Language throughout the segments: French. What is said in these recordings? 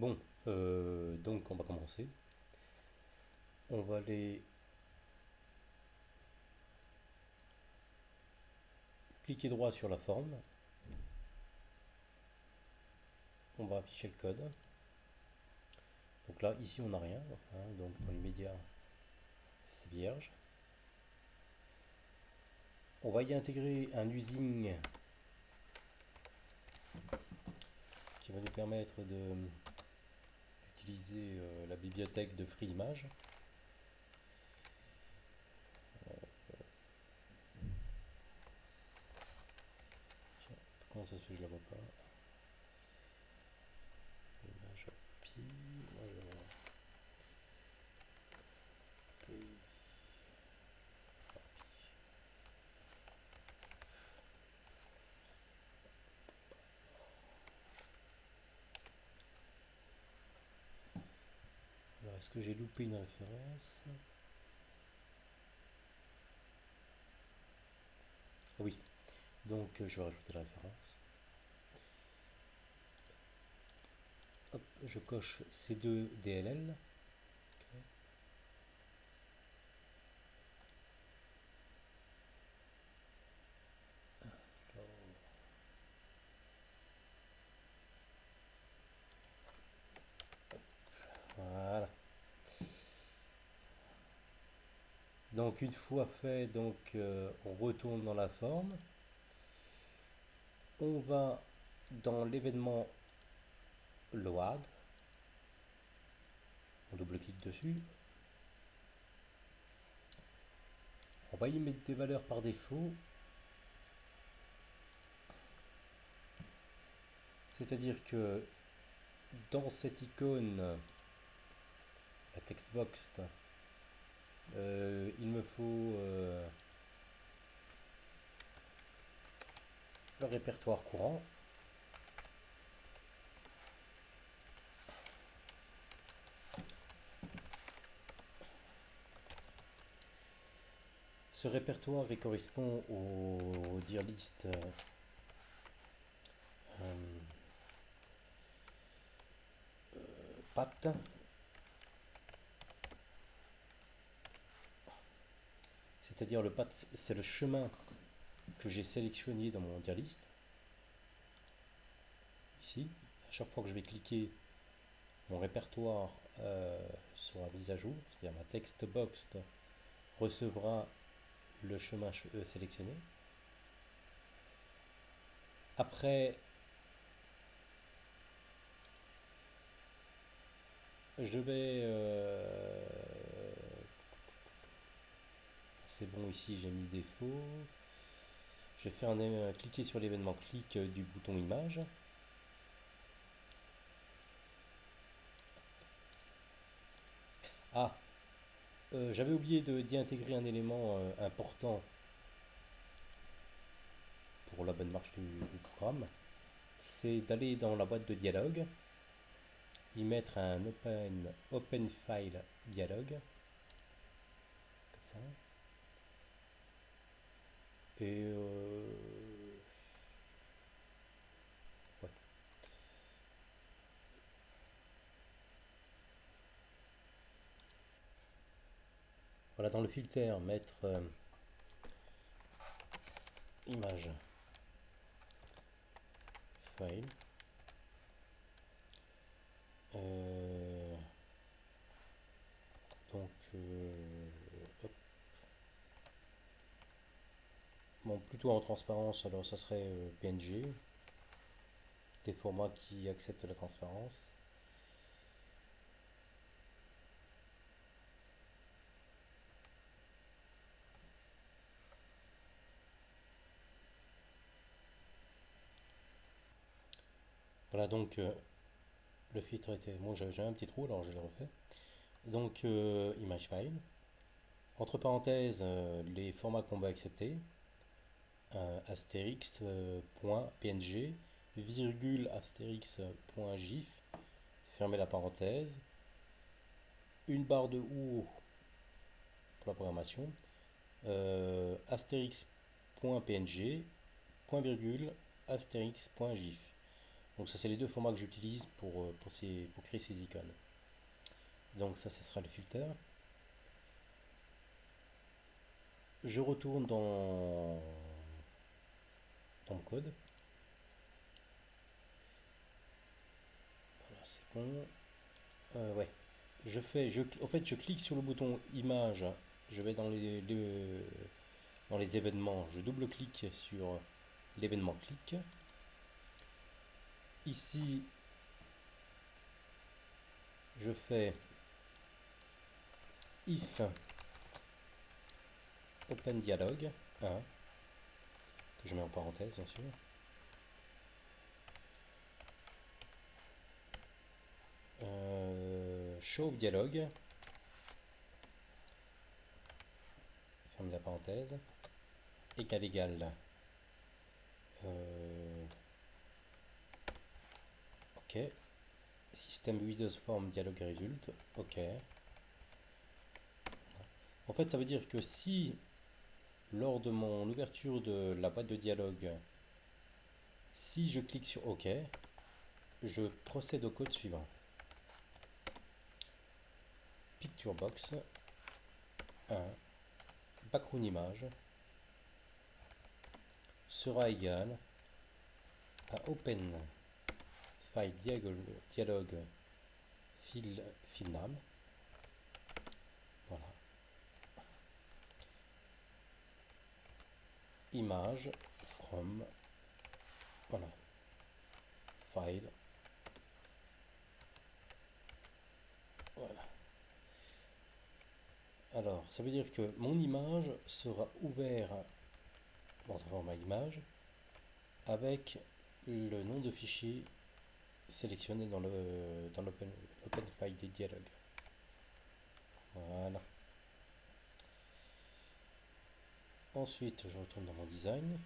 Bon, donc on va commencer. On va aller cliquer droit sur la forme. On va afficher le code. Donc là, ici, on n'a rien, hein, donc dans l'immédiat, c'est vierge. On va y intégrer un using qui va nous permettre d'utiliser la bibliothèque de FreeImage. Comment ça se fait que je la vois pas? Image API, moi je vois. Alors, est-ce que j'ai loupé une référence? Ah oui, donc je vais rajouter la référence. Hop, je coche C2 DLL. Voilà. Donc une fois fait, on retourne dans la forme. On va dans l'événement load. On double-clique dessus. On va y mettre des valeurs par défaut. C'est-à-dire que dans cette icône, la textbox, il me faut le répertoire courant. Ce répertoire il correspond au dir list path. C'est-à-dire le path, c'est le chemin que j'ai sélectionné dans mon dir list. Ici, à chaque fois que je vais cliquer, mon répertoire sera mis à jour, c'est-à-dire ma text box recevra le chemin sélectionné. Après, je vais... c'est bon, ici j'ai mis défaut. Je vais faire cliquer sur l'événement clic du bouton image. Ah, j'avais oublié d'y intégrer un élément important pour la bonne marche du programme. C'est d'aller dans la boîte de dialogue, y mettre un open file dialogue, comme ça. Et ouais. Voilà, dans le filter, mettre image file. Donc, hop. Bon, plutôt en transparence, alors ça serait PNG, des formats qui acceptent la transparence. Voilà, donc le filtre était. Moi, j'ai un petit trou, alors je l'ai refait. Donc, image file. Entre parenthèses, les formats qu'on va accepter. Astérix.png, virgule astérix.gif, fermez la parenthèse, une barre de haut pour la programmation, astérix.png, point virgule, astérix.gif. Donc ça c'est les deux formats que j'utilise pour créer ces icônes. Donc ça ce sera le filter. Je retourne dans mon code. Voilà, c'est bon. Ouais. En fait, je clique sur le bouton image. Je vais dans les événements. Je double-clique sur l'événement clic. Ici, je fais if open dialogue 1, que je mets en parenthèse bien sûr. Show dialogue, ferme la parenthèse, égal. Ok. System Windows Form dialogue result. Ok. En fait, ça veut dire que si lors de mon ouverture de la boîte de dialogue, si je clique sur OK, je procède au code suivant. Picture box 1 background image sera égal à open file dialogue file name. Voilà. Image from, voilà, file, voilà. Alors, ça veut dire que mon image sera ouverte dans un format image avec le nom de fichier sélectionné dans l'open file des dialogues. Voilà. Ensuite, je retourne dans mon design.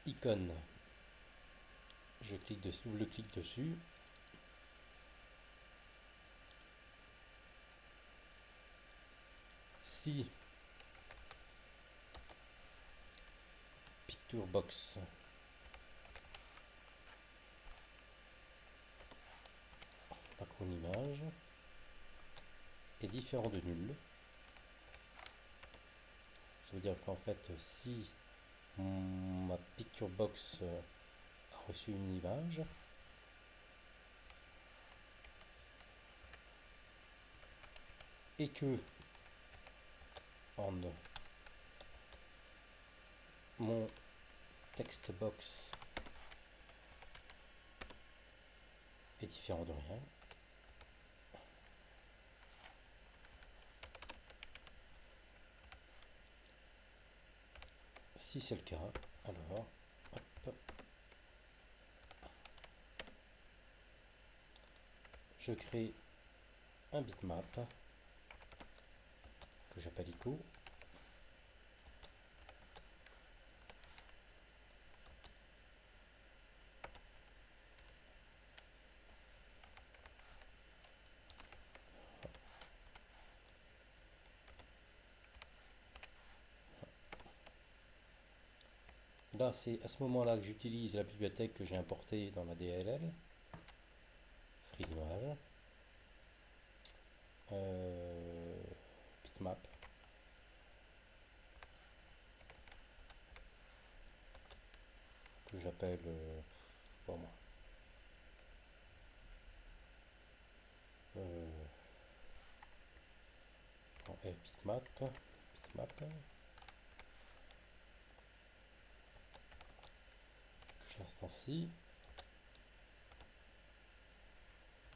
Icône. Je clique dessus, double-clique dessus. Si picture box background image est différent de nul, ça veut dire qu'en fait si ma picture box a reçu une image, et que mon text box est différent de rien, si c'est le cas, alors hop, je crée un bitmap que j'appelle ICO. Là, c'est à ce moment-là que j'utilise la bibliothèque que j'ai importée dans la DLL, FreeImage, bitmap, que j'appelle, bon, bitmap, que j'instancie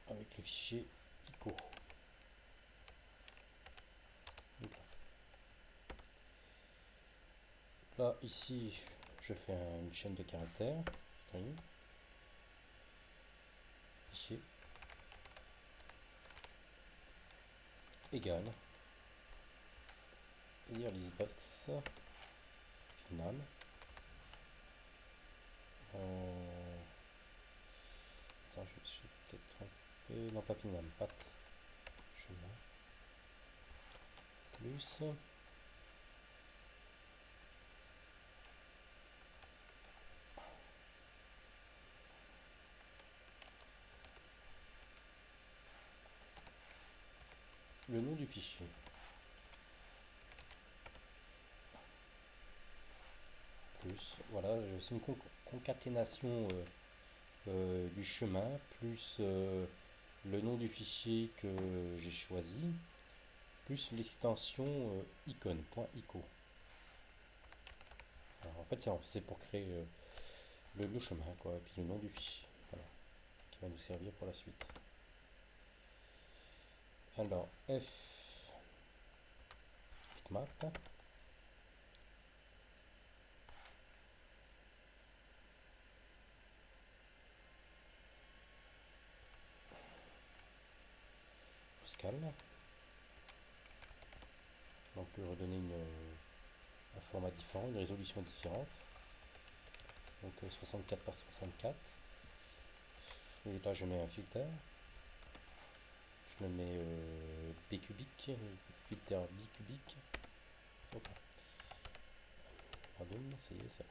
avec le fichier ICO. Là, ici, je fais une chaîne de caractères, string, fichier, égal, lire listbox, final, attends, je me suis peut-être trompé, non pas final, pat, chemin, plus, le nom du fichier. Plus, voilà, c'est une concaténation du chemin, plus le nom du fichier que j'ai choisi, plus l'extension icône.ico. En fait, c'est pour créer le chemin, quoi, et puis le nom du fichier, voilà, qui va nous servir pour la suite. Alors, F bitmap. Pascal. On peut redonner un format différent, une résolution différente. Donc 64 par 64. Et là, je mets un filtre. Je le mets bicubique, filtre bicubique. Okay. Pardon, ça y est, ça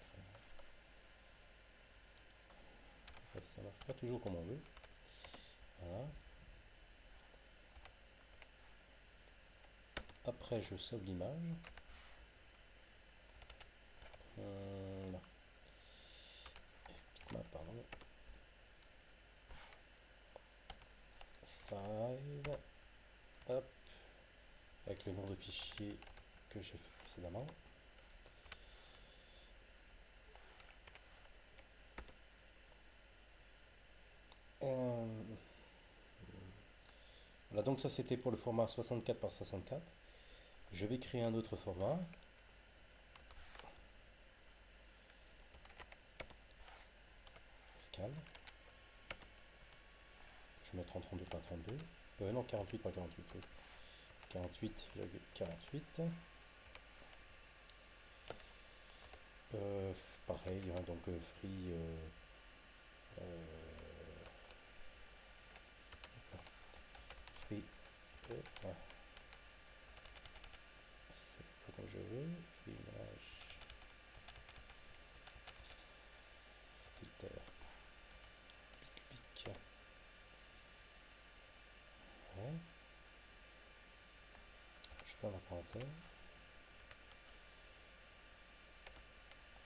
marche pas toujours comme on veut. Voilà. Après, je sauve l'image. Non. Pardon. Save. Hop. Avec le nom de fichier que j'ai fait précédemment. Voilà, donc ça c'était pour le format 64 par 64. Je vais créer un autre format. Pascal. Je vais mettre en 32 par 32. Non, 48 par 48. Oui. 48,48. Pareil, hein, donc free. Free. Ouais. C'est pas comme je veux. Free image. Filter. Pic. Ouais. Je ferme la parenthèse.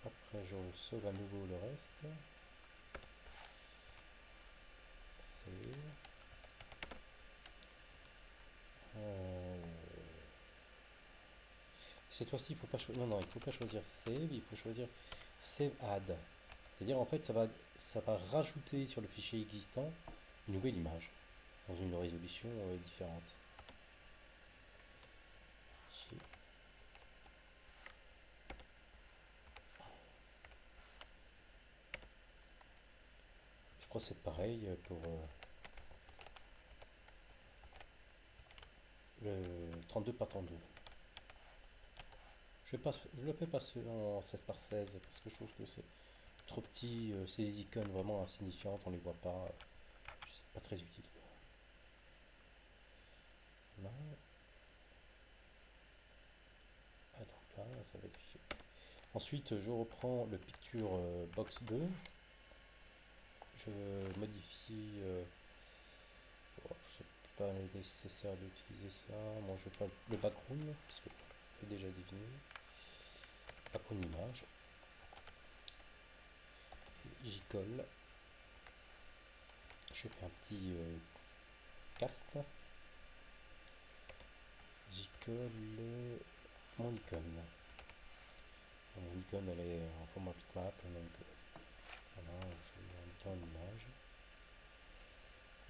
Après, je sauve à nouveau le reste. Cette fois-ci, il faut pas choisir. Non, il faut pas choisir save, il faut choisir save add. C'est-à-dire en fait, ça va rajouter sur le fichier existant une nouvelle image dans une résolution différente. Je procède pareil pour le 32 par 32. Je le fais pas en 16 par 16 parce que je trouve que c'est trop petit, c'est des icônes vraiment insignifiantes, on les voit pas, c'est pas très utile. Là. Ah, donc là, ça va être fichier. Ensuite, je reprends le picture box 2. Je modifie. C'est pas nécessaire d'utiliser ça. Bon, je vais pas le background, puisque j'ai déjà deviné. Background image. J'y colle. Je fais un petit cast. J'y colle mon icône. Mon icône, elle est en format bitmap, donc voilà, je mets en même temps l'image.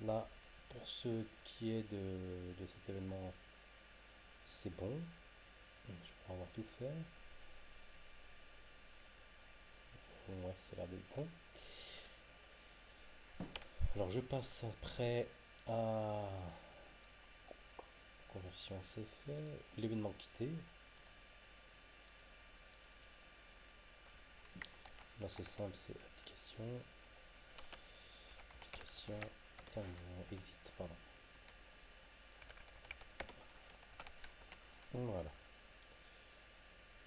Là, pour ce qui est de cet événement, c'est bon. Je peux avoir tout fait. Ouais, c'est l'air d'être bon. Alors je passe après à conversion, c'est fait. L'événement quitté. Là c'est simple, c'est application. Application. Terminé. Exit, pardon. Voilà.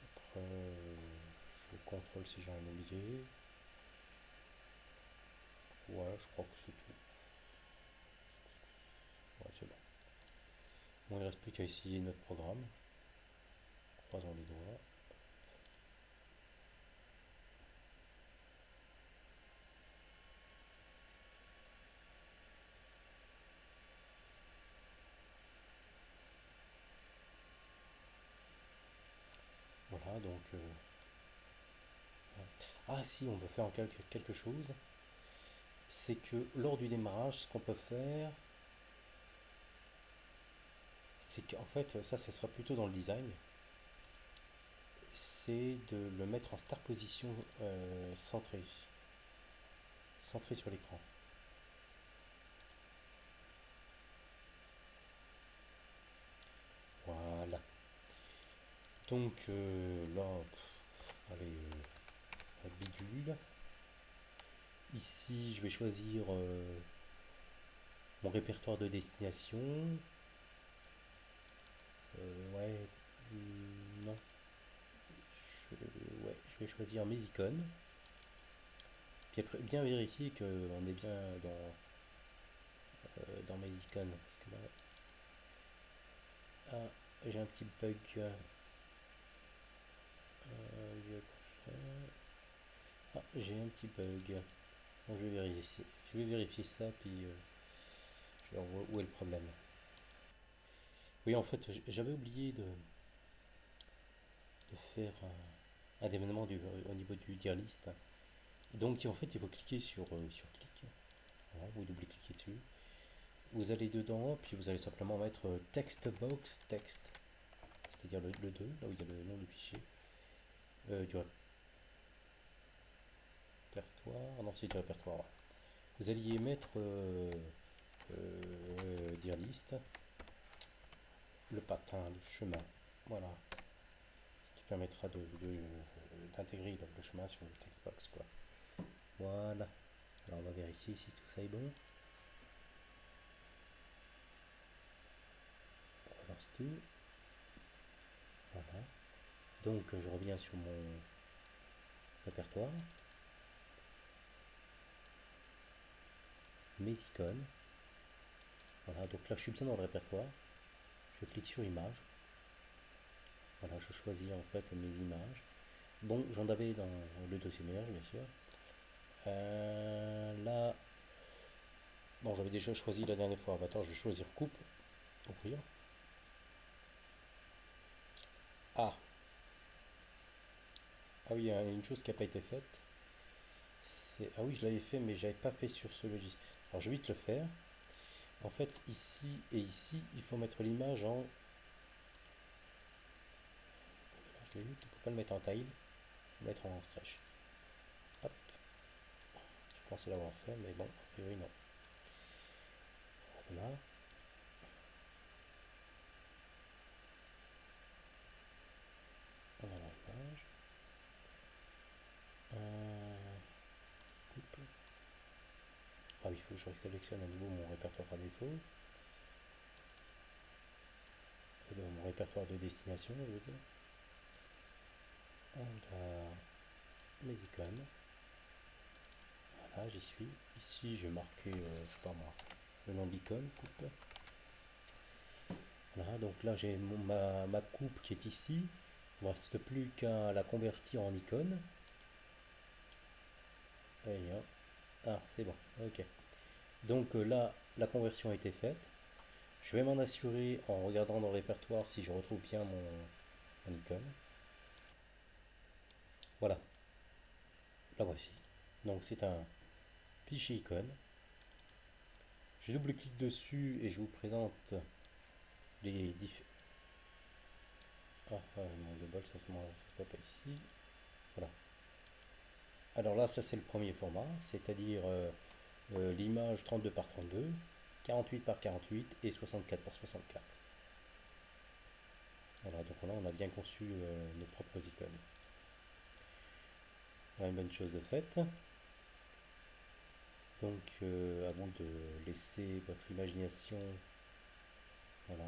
Après, je contrôle si j'ai un oublié. Ouais, je crois que c'est tout. Ouais, c'est bon. Bon, il ne reste plus qu'à essayer notre programme. Croisons les doigts. Voilà, donc... ah si, on peut faire quelque chose. C'est que lors du démarrage, ce qu'on peut faire, c'est qu'en fait, ça sera plutôt dans le design, c'est de le mettre en start position centré sur l'écran. Voilà. Donc là, allez, bidule. Ici, je vais choisir mon répertoire de destination. Ouais, non. Ouais, je vais choisir mes icônes. Puis après, bien vérifier qu'on est bien dans mes icônes. Parce que là, ah, j'ai un petit bug. J'ai un petit bug. Bon, je vais vérifier ça, puis je vais voir où est le problème. Oui, en fait, j'avais oublié de faire un déménagement au niveau du tier list. Donc, en fait, il faut cliquer sur clic. Voilà, vous double-cliquez dessus. Vous allez dedans, puis vous allez simplement mettre text box text, c'est-à-dire le 2, là où il y a le nom du fichier, du répertoire. Non, c'est du répertoire. Ouais. Vous alliez mettre dire list, le patin, le chemin. Voilà. Ce qui permettra d'intégrer le chemin sur le textbox, quoi. Voilà. Alors on va vérifier si tout ça est bon. On relance tout. Voilà. Donc je reviens sur mon répertoire. Mes icônes. Voilà, donc là je suis bien dans le répertoire. Je clique sur image. Voilà, je choisis en fait mes images. Bon, j'en avais dans le dossier ménage, bien sûr. Là, bon, j'avais déjà choisi la dernière fois Avatar, je vais choisir coupe. Ouvrir. Ah, ah oui, il y a une chose qui n'a pas été faite. Ah oui, je l'avais fait, mais j'avais pas fait sur ce logiciel. Alors je vais vite le faire. En fait, ici et ici, il faut mettre l'image en. Je l'ai vu, tu peux pas le mettre en tile, le mettre en stretch. Hop. Je pensais l'avoir fait, mais bon, a priori non. Voilà. Voilà l'image. Coupe. Ah oui, il faut que je sélectionne à nouveau mon répertoire par défaut. Mon répertoire de destination, je veux dire. On a mes icônes. Voilà, j'y suis. Ici, je vais marquer, je sais pas moi, le nom d'icône, coupe. Voilà, donc là j'ai ma coupe qui est ici. Il ne reste plus qu'à la convertir en icône. Et, ah, c'est bon, ok. Donc là, la conversion a été faite. Je vais m'en assurer en regardant dans le répertoire si je retrouve bien mon icône. Voilà, la voici. Donc c'est un fichier icône. Je double-clique dessus et je vous présente les différents. Ah, mon double, ça se voit pas ici. Voilà. Alors là, ça c'est le premier format, c'est-à-dire l'image 32 par 32, 48 par 48 et 64 par 64. Voilà, donc là on a bien conçu nos propres icônes. Voilà une bonne chose de faite. Donc à vous de laisser votre imagination, voilà,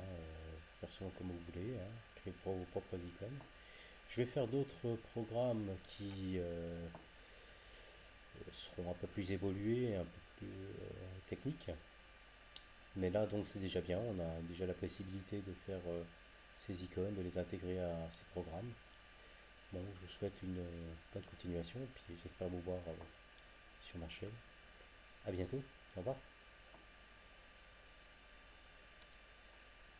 faire souvent comme vous voulez, hein, créer vos propres icônes. Je vais faire d'autres programmes qui seront un peu plus évolués, un peu plus techniques. Mais là, donc, c'est déjà bien. On a déjà la possibilité de faire ces icônes, de les intégrer à ces programmes. Bon, je vous souhaite une bonne continuation, puis j'espère vous voir sur ma chaîne. À bientôt. Au revoir.